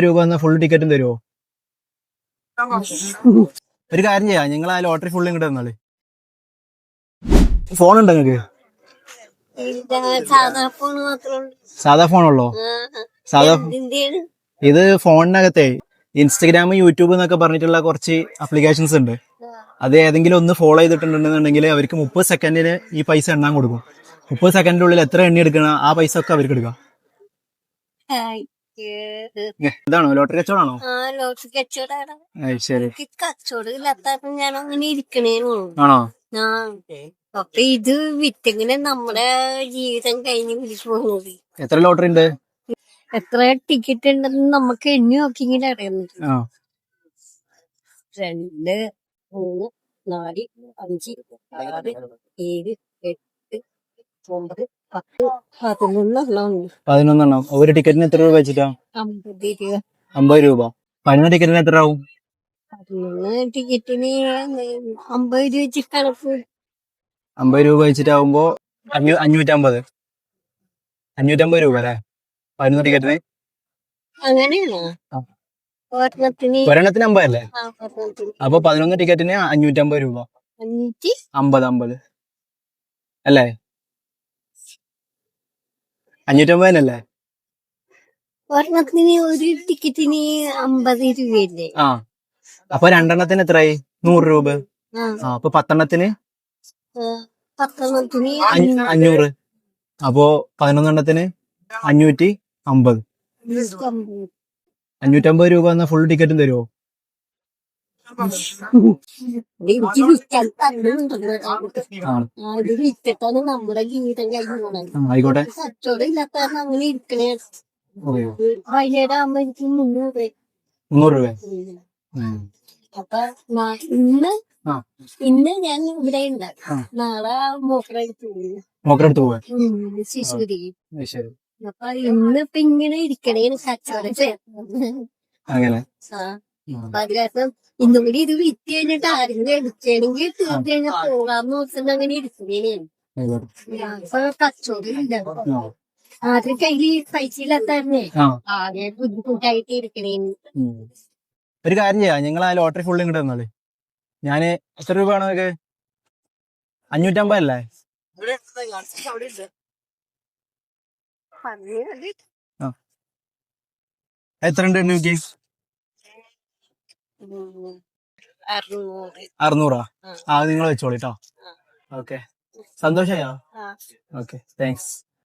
രൂപ എന്ന ഫുൾ ടിക്കറ്റും തരുമോ? ഒരു കാര്യം ചെയ്യാം, നിങ്ങൾ ആ ലോട്ടറി ഫുൾ ഇങ്ങോട്ട് തന്നാള്. ഫോൺ ഉണ്ടോ നിങ്ങക്ക്? സാധാ ഫോണുള്ളോ? സാധാ ഇത് ഫോണിനകത്തെ ഇൻസ്റ്റഗ്രാം, യൂട്യൂബ് എന്നൊക്കെ പറഞ്ഞിട്ടുള്ള കുറച്ച് ആപ്ലിക്കേഷൻസ് ഉണ്ട്. അത് ഏതെങ്കിലും ഒന്ന് ഫോളോ ചെയ്തിട്ടുണ്ടെന്നുണ്ടെങ്കിൽ അവർക്ക് 30 സെക്കൻഡിന് ഈ പൈസ എണ്ണാൻ കൊടുക്കും. 30 സെക്കൻഡിനുള്ളിൽ എത്ര എണ്ണി എടുക്കണം ആ പൈസ ഒക്കെ അവർക്ക് എടുക്കാം. ഇതാണോ ലോട്ടറി കച്ചവടമാണോ? ലോട്ടറി കച്ചവടമാണ്. ശരി. കച്ചവടം ഇല്ലാത്ത ഞാൻ അങ്ങനെ ഇരിക്കണേനു. ആണോ? അപ്പൊ ഇത് വിറ്റെങ്ങനെ നമ്മുടെ ജീവിതം കഴിഞ്ഞ് പോകുന്നത്. എത്ര ലോട്ടറി ഉണ്ട്? എത്ര ടിക്കറ്റ് ഉണ്ടെന്ന് നമുക്ക് എണ്ണി നോക്കിയെങ്കിലും അറിയുന്നത്. 2, 3, 4, 5, 6, 7, 8, 9, 10, 11. ഒരു ടിക്കറ്റിന് എത്ര രൂപ വെച്ചിട്ടാ? 50 രൂപ. 11 ടിക്കറ്റിന് എത്ര ആവും? 11 ടിക്കറ്റിന് 50 രൂപ വെച്ച് കണക്ക്. 50 രൂപ വെച്ചിട്ടാവുമ്പോ 550 രൂപ അല്ലേ 11 ടിക്കറ്റിന്? അങ്ങനെയാണോ? ഒരെണ്ണത്തിന് 50 അല്ലേ? അപ്പൊ 11 ടിക്കറ്റിന് 550 രൂപ. 50 അല്ലേ? 550 അല്ലേ? ഒരെണ്ണത്തിന് ഒരു ടിക്കറ്റിന് 50 രൂപയല്ലേ? അപ്പൊ 2 എണ്ണത്തിന് എത്രയായി? 100 രൂപ. അപ്പൊ 10 എണ്ണത്തിന് 500. അപ്പോ 11 എണ്ണത്തിന് 550. 550 രൂപ എന്ന ഫുൾ ടിക്കറ്റും തരുമോ? നമ്മുടെ ജീവിതം കഴിഞ്ഞു. ആയിക്കോട്ടെ. കച്ചവടം ഇല്ലാത്ത അങ്ങനെ ഇരിക്കണേ. വൈകുന്നേരം ആകുമ്പോ എനിക്ക് 300 രൂപ. അപ്പൊ ഇന്ന് ഞാൻ ഇവിടെ ഉണ്ടാക്കും. നാളെ മോക്കറെടുത്ത് പോവാ ശിശുരി. അപ്പൊ ഇന്നിപ്പൊ ഇങ്ങനെ ഇരിക്കണേ കച്ചവടം അങ്ങനെ. അപ്പൊ അത് കാരണം ഇന്നും കൂടി ഇത് വിറ്റ് കഴിഞ്ഞിട്ട് ആരെങ്കിലും എടുക്കണെങ്കിൽ തീർന്നു കഴിഞ്ഞാൽ പോകാന്ന് നോക്കുന്ന അങ്ങനെ ഇരിക്കുന്നേനെയാണ്. അപ്പൊ കച്ചവടം ഇല്ല. ആദ്യം കയ്യില് പൈസ ഇല്ലാത്തന്നെ ആകെ ബുദ്ധിമുട്ടായിട്ട് ഇരിക്കണേന്ന്. ഒരു കാര്യം ചെയ്യാം, നിങ്ങൾ ആ ലോട്ടറി ഫുൾ ഇങ്ങോട്ട് തന്നാള്. ഞാന് എത്ര രൂപ ആണോ നിങ്ങൾക്ക്? 550 അല്ലേ? എത്ര ഉണ്ട് നോക്കി? 600. നിങ്ങൾ വെച്ചോളിട്ടോ. ഓക്കെ, സന്തോഷായോ? Okay, thanks.